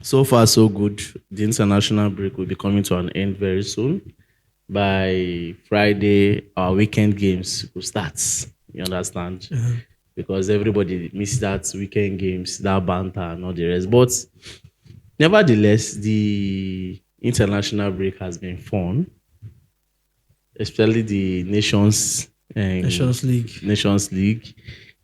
So far, so good. The international break will be coming to an end very soon. By Friday, our weekend games will start. You understand? Because everybody misses that weekend games, that banter, and all the rest. But nevertheless, the international break has been fun, especially the Nations League. Nations League,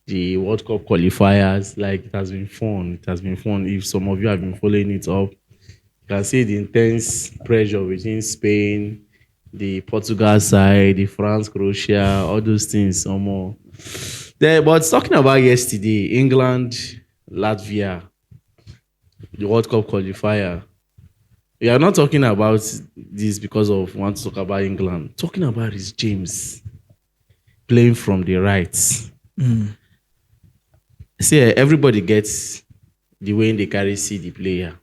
the World Cup qualifiers. Like it has been fun. It has been fun. If some of you have been following it up, you can see the intense pressure between Spain, the Portugal side, the France, Croatia, all those things. Some more. But talking about yesterday, England, Latvia, the World Cup qualifier. We are not talking about this because of want to talk about England. Talking about Reece James playing from the right. See, everybody gets the way they carry see the player.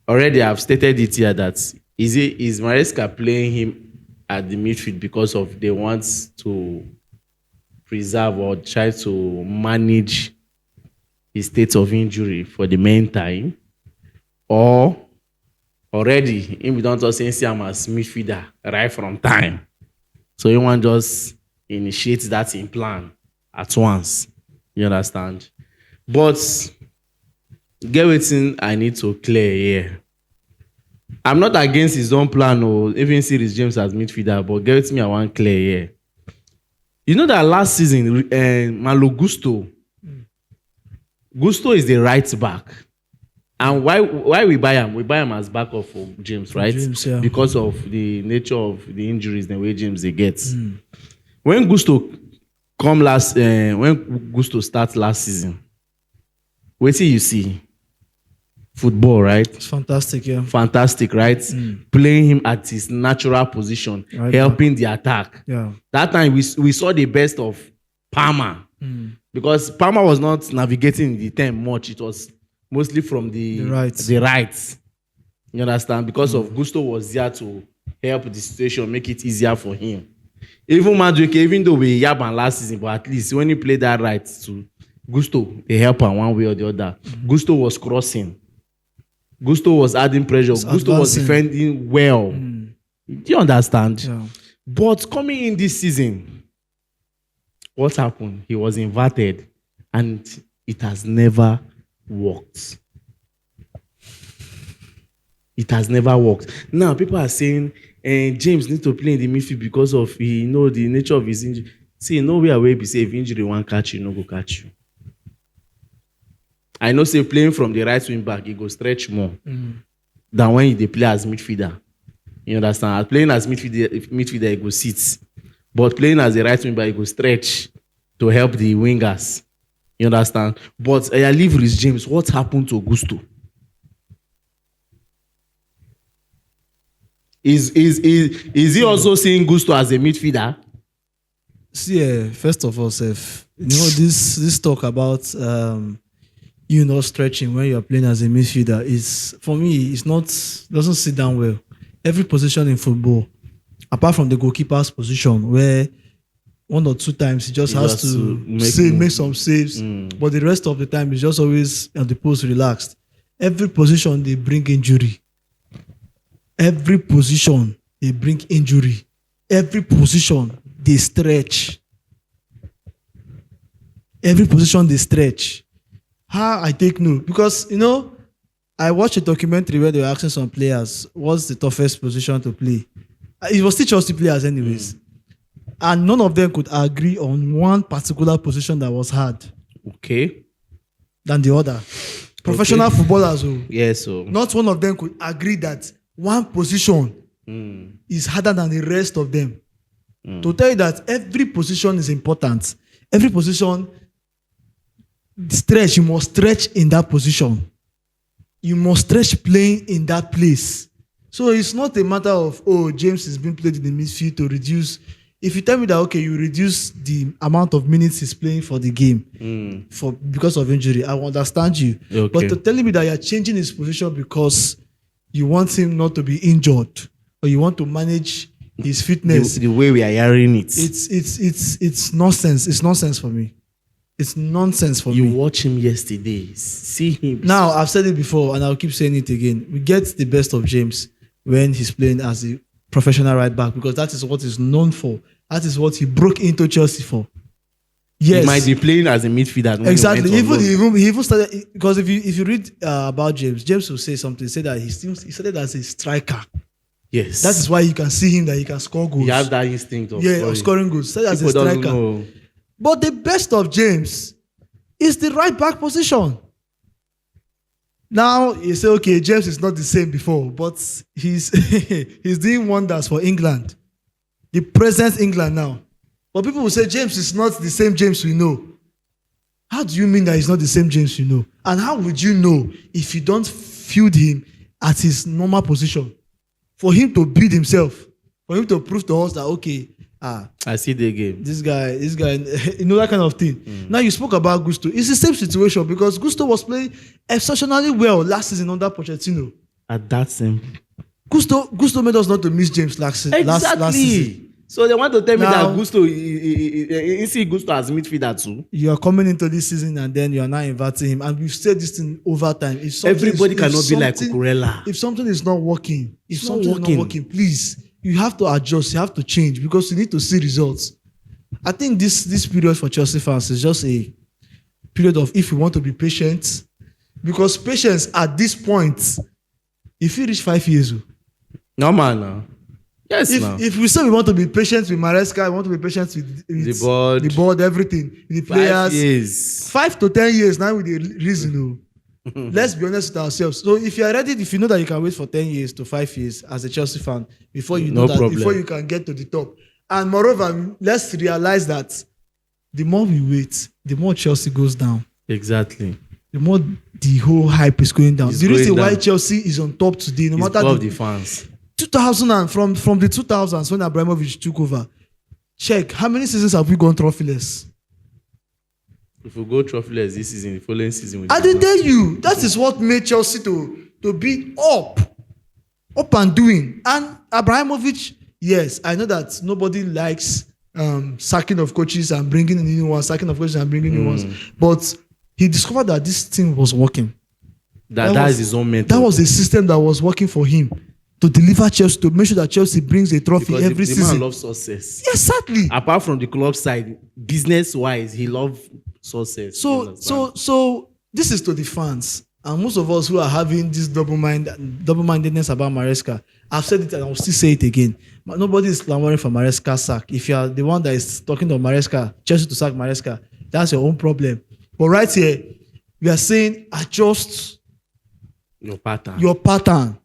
Already, I've stated it here that is Maresca playing him at the midfield because of they want to preserve or try to manage his state of injury for the meantime, or already him don't just see him as midfielder right from time. So you want just initiate that in plan at once. You understand? But get wetin I need to clear here. I'm not against his own plan or even see Reece James as midfielder, but get me I want clear here. You know that last season, Malo Gusto is the right back. And why we buy him? We buy him as backup for James, right? James, yeah. Because of the nature of the injuries the way James they get. When Gusto starts last season, wait till you see football, right? It's fantastic, yeah. Fantastic, right? Playing him at his natural position, Right helping the attack. Yeah. That time we saw the best of Palmer because Palmer was not navigating the time much. It was mostly from the right. You understand? Because of Gusto was there to help the situation, make it easier for him. Even Madueke, even though we yaban last season, but at least when he played that right to Gusto, they help him one way or the other. Gusto was crossing. Gusto was adding pressure. Gusto was defending well. Do you understand? Yeah. But coming in this season, what happened? He was inverted and it has never worked. It has never worked. Now, people are saying James needs to play in the midfield because of the nature of his injury. See, nowhere where be say if injury won't catch you, no go catch you. I know say playing from the right wing back, he go stretch more than when they play as midfielder. You understand? Playing as midfielder, he go sit. But playing as a right wing back, he go stretch to help the wingers. You understand? But I leave Reece James. What happened to Gusto? Is he also seeing Gusto as a midfielder? See, first of all, Seth, this talk about you not stretching when you're playing as a midfielder is, for me, doesn't sit down well. Every position in football, apart from the goalkeeper's position, where one or two times he just has to make some saves, but the rest of the time he's just always on the post relaxed. Every position they bring injury. Every position they bring injury. Every position they stretch. Every position they stretch. How I take note, because I watched a documentary where they were asking some players what's the toughest position to play. It was still Chelsea players anyways. And none of them could agree on one particular position that was hard. Okay. Than the other. Professional footballers, yes, so not one of them could agree that one position is harder than the rest of them. To tell you that every position is important. Every position you must stretch in that position. You must stretch playing in that place. So it's not a matter of, James is being played in the midfield to reduce. If you tell me that, okay, you reduce the amount of minutes he's playing for the game because of injury, I will understand you. Okay. But to telling me that you're changing his position because you want him not to be injured or you want to manage his fitness. The way we are hearing it. It's nonsense. It's nonsense for me. It's nonsense for You me. watch him yesterday. See him. Now, I've said it before and I'll keep saying it again. We get the best of James when he's playing as a professional right back because that is what he's known for. That is what he broke into Chelsea for. Yes. He might be playing as a midfielder. when Exactly. He went on loan. He even started because if you read about James will say something. Say that he started as a striker. Yes. That is why you can see him that he can score goals. He has that instinct of of scoring goals. Started as a People don't striker. know. But the best of James is the right back position. Now you say, okay, James is not the same before, but he's he's doing wonders for England. The present England now. But people will say James is not the same James we know. How do you mean that he's not the same James you know? And how would you know if you don't field him at his normal position? For him to build himself, for him to prove to us that okay, I see the game. this guy, you know, that kind of thing. Now you spoke about Gusto. It's the same situation because Gusto was playing exceptionally well last season under Pochettino. At that same. Gusto made us not to miss James last season. So they want to tell me Now- that Gusto, you see Gusto as midfielder too. You are coming into this season and then you are now inviting him. And we've said this thing over time. If something Everybody if cannot be like something- Cucurella. If something is not working, It's not working. please, you have to adjust. You have to change because you need to see results. I think this period for Chelsea fans is just a period of if you want to be patient, because patience at this point, if you reach 5 years, No man, no. Yes, man. if we say we want to be patient with Maresca, we want to be patient with The board. everything, the 5 players. years. 5 to 10 years now with the reason. Let's be honest with ourselves. So if you are ready, if you know that you can wait for 10 years to 5 years as a Chelsea fan before you know No that problem. before you can get to the top. And moreover, let's realize that the more we wait, the more Chelsea goes down. Exactly. The more the whole hype is going down. It's The reason going why down. Chelsea is on top today, no It's matter above the the fans. 2000 and from the 2000s when Abramovich took over, check how many seasons have we gone trophyless? If we go trophyless this season, the following season will I did tell you that is what made Chelsea to be up and doing. And Abramovich, yes, I know that nobody likes sacking of coaches and bringing in new ones, sacking of coaches and bringing new ones, but he discovered that this thing was working. That was- is his own mentor. That was a system that was working for him to deliver Chelsea, to make sure that Chelsea brings a trophy because every the season. man loves success. Exactly. Apart from the club side, business wise, he loves success. You understand? So this is to the fans, and most of us who are having this double-mindedness about Maresca. I've said it and I'll still say it again. But nobody is clamoring for Maresca sack. If you are the one that is talking to Maresca, Chelsea to sack Maresca, that's your own problem. But right here, we are saying adjust Your pattern. your pattern.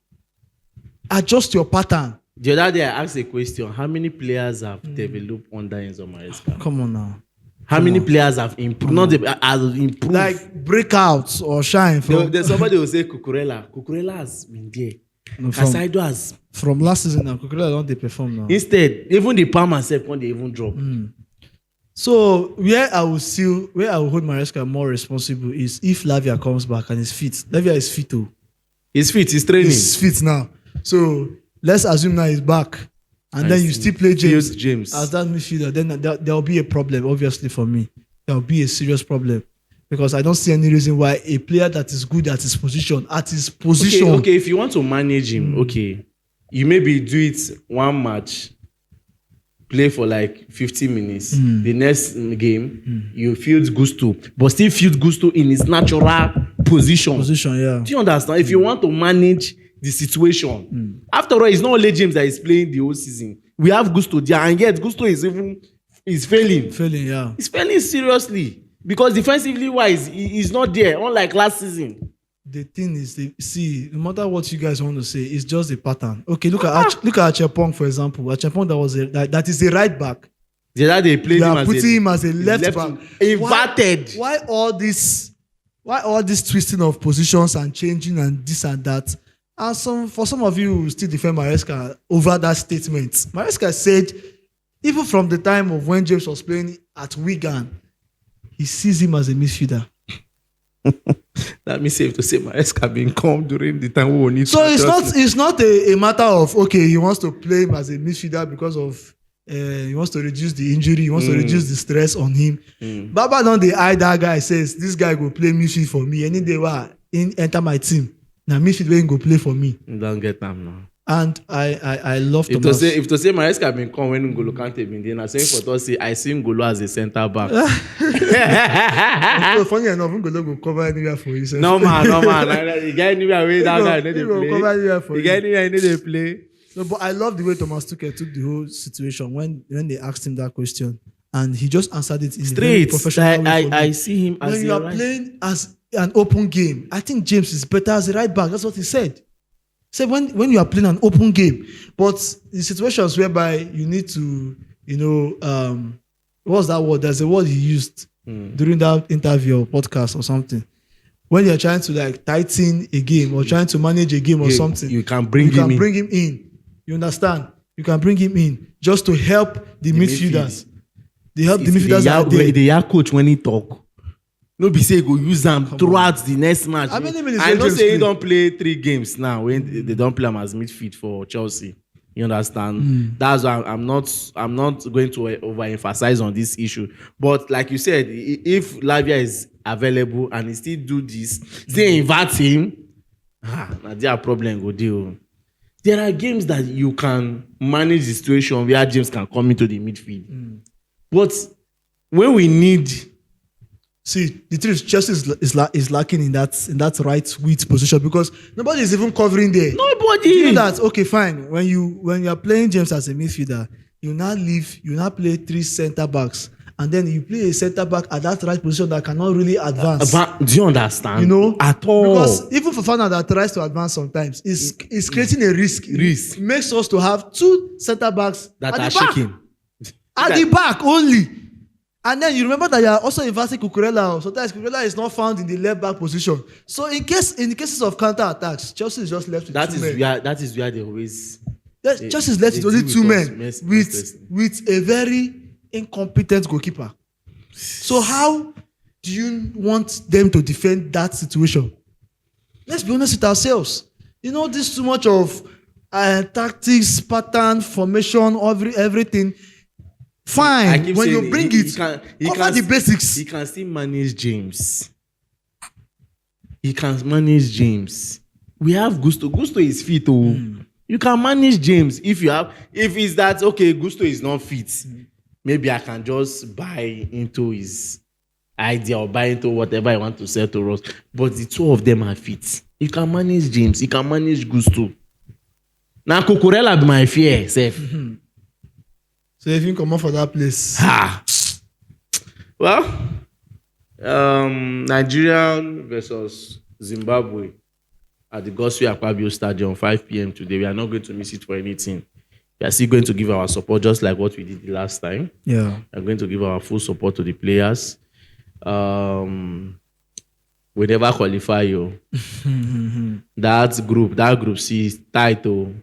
Adjust your pattern. The other day I asked a question: how many players have developed under Enzo Maresca? Come on now. How many players have improved? Not has improved. Like breakouts or shine There's somebody will say Cucurella. Cucurella has been there. from Casado has. from last season now. Cucurella don't they perform now. Instead, even the palm herself when they even drop. So where I will hold Maresca more responsible is if Lavia comes back and is fit. Lavia is fit too. He's fit. He's training. He's fit now. So let's assume now he's back. And I then you see. still play James, James. as that midfielder. Then there will be a problem, obviously, for me. There will be a serious problem. Because I don't see any reason why a player that is good at his position, Okay, if you want to manage him, okay, you maybe do it one match, play for like 50 minutes. The next game, you field Gusto, but still field Gusto in his natural position. yeah. Do you understand? If you want to manage the situation, after all, it's not only James that is playing the whole season. We have Gusto there, and yet Gusto is failing. Failing, yeah. He's failing seriously because defensively wise, he's not there. Unlike last season. The thing is, no matter what you guys want to say, it's just a pattern. Okay, look at Achepong, for example. Achepong that is a right back. The other day played You him are as putting him as a left back. Inverted. Why all this twisting of positions and changing and this and that? And for some of you who still defend Maresca over that statement, Maresca said, even from the time of when James was playing at Wigan, he sees him as a midfielder. That means safe to say Maresca been calm during the time we will need. So it's not a matter of okay, he wants to play him as a midfielder because of he wants to reduce the injury, he wants to reduce the stress on him. Baba don dey eye that guy, says this guy go play midfield for me any day wey he enter my team. Na midfield wey he go play for me. You don't get them now. And I love If Thomas. to say Maresca been come when N'Golo Kante been there, na saying for to say I see N'Golo as a centre back. So funny enough, N'Golo go cover anywhere for you. No man. You get anywhere where that guy need He to go cover play. anywhere for You you. get anywhere he need to play. No, but I love the way Thomas Tuchel took the whole situation when they asked him that question, and he just answered it in a very Straight. professional way. For I me. see him as When you are playing as an open game, I think James is better as a right back. That's what he said. He said when you are playing an open game, but the situations whereby you need to, what's that word? There's a word he used during that interview or podcast or something. When you're trying to like tighten a game or trying to manage a game or something, you can bring him in. You understand? You can bring him in just to help the midfielders. They help the midfielders out there. The young coach when he talk. No be say go use them throughout the next match. How many minutes I did know James say he play? don't play 3 games now when they don't play him as midfield for Chelsea. You understand? That's why I'm not going to overemphasize on this issue. But like you said, if Lavia is available and he still do this, they invite him. Now their problem go deal. There are games that you can manage the situation where James can come into the midfield. But when we need, see, the truth is Chelsea is lacking in that right width position because nobody is even covering there. nobody. You know that okay, fine. When you are playing James as a midfielder, you now play 3 centre backs, and then you play a centre back at that right position that cannot really advance. Do you understand? You know, at all. because even Fofana that tries to advance sometimes is creating a risk. It makes us to have 2 centre backs that at are the back. shaking. At the back only. And then you remember that you are also inverting Cucurella. Sometimes Cucurella is not found in the left back position. So in the cases of counter attacks, Chelsea is just left with 2 men. That is where they always. Yes, Chelsea is left with only 2 men with a very incompetent goalkeeper. So how do you want them to defend that situation? Let's be honest with ourselves. This too much of tactics, pattern, formation, everything. Fine. When you bring it, cover the basics. He can still manage James. He can manage James. We have Gusto. Gusto is fit. You can manage James if it's that okay. Gusto is not fit. Maybe I can just buy into his idea or buy into whatever I want to sell to us. But the 2 of them are fit. You can manage James. You can manage Gusto. Now Cucurella be my fear, safe. So if you come up for that place. Well, Nigeria versus Zimbabwe at the Godswill Akpabio Stadium, 5 p.m. today. We are not going to miss it for anything. We are still going to give our support just like what we did the last time. Yeah. We are going to give our full support to the players. We never qualify you. That group C is title.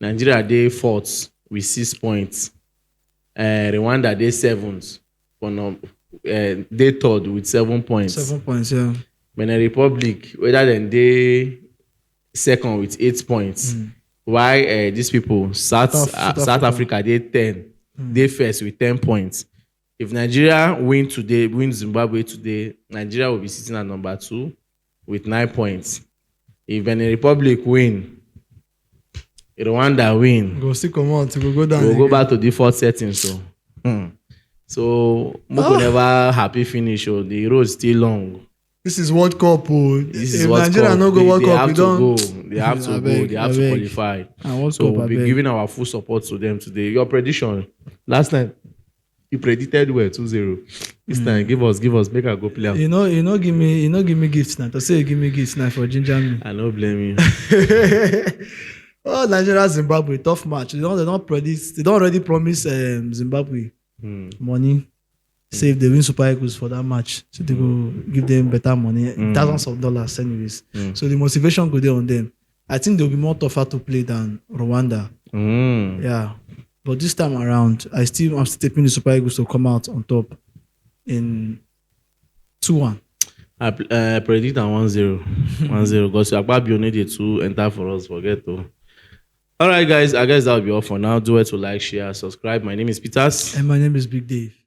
Nigeria they 4th with 6 points. Rwanda they 7th. They 3rd with 7 points. 7 points, yeah. Benin Republic, whether than they 2nd with 8 points. Why these people South Africa they 10. They first with 10 points. If Nigeria win Zimbabwe today, Nigeria will be sitting at number 2 with 9 points. If Benin Republic win, Rwanda win, Go still come out, go down. we'll go back to default settings. So Moko never happy finish. The road is still long. This is World Cup. This is if World Nigeria Cup. no go World They Cup, have we to don't. go. They have to go. They have to Abeg. qualify. World So Cup, we'll be abeg. giving our full support to them today. Your prediction last time, you predicted well 2-0. This time, give us, make her go play. You know, give me gifts now. To say you give me gifts now for ginger me. I don't blame you. Oh, Nigeria, Zimbabwe, tough match. They don't already promise Zimbabwe money. Say if they win Super Eagles for that match, so they go give them better money, thousands of dollars anyways. So the motivation go there on them. I think they'll be more tougher to play than Rwanda. Yeah. But this time around, I'm still taking the Super Eagles to come out on top in 2-1. I predict a 1-0. 1-0. Because Akpabio needed to enter for us, forget to. All right, guys. I guess that'll be all for now. Do it to like, share, subscribe. My name is Peters. And my name is Big Dave.